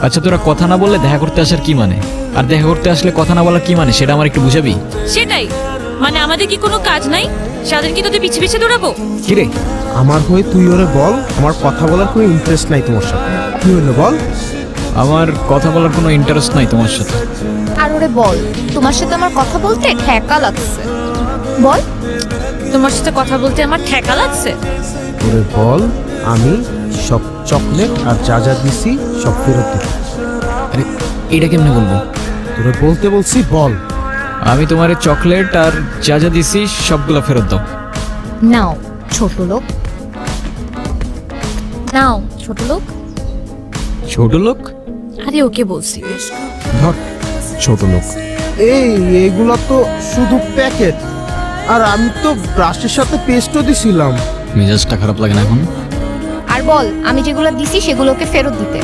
আচ্ছা তোরা কথা না বললে দেখা করতে আসার কি মানে? আর দেখা করতে আসলে কথা না বলার কি মানে সেটা আমার একটু বুঝাবি? সেটাই মানে আমাদের কি কোনো কাজ নাই? সারাদিন কি তোদের পিছে পিছে দৌড়াবো? কিরে আমার হয়ে তুই ওরে বল, আমার কথা বলার কোনো ইন্টারেস্ট নাই তোমার সাথে। কি হলো বল? আমার কথা বলার কোনো ইন্টারেস্ট নাই তোমার সাথে। আর ওরে বল, তোমার সাথে আমার কথা বলতে ঠেকা লাগছে। বল। তোমার সাথে কথা বলতে আমার ঠেকা লাগছে। ওরে বল, আমি সব চকলেট আর যা যা দিছি সব ফেরত দিই। আরে এটা কেমনে বলবো? তোরে বলতে বলছি, বল। আমি তোমার চকলেট আর যা যা দিছি সবগুলো ফেরত দাও। নাও ছোট লোক, নাও ছোট লোক। ছোট লোক? আরে ওকে বলছি। ধর ছোট লোক। এইগুলা তো শুধু প্যাকেট, আর আমি তো ব্রাশের সাথে পেস্টও দিছিলাম। মেজাজটা খারাপ লাগে না এখন? আর বল, আমি যেগুলো দিছি সেগুলোকে ফেরত দিতে।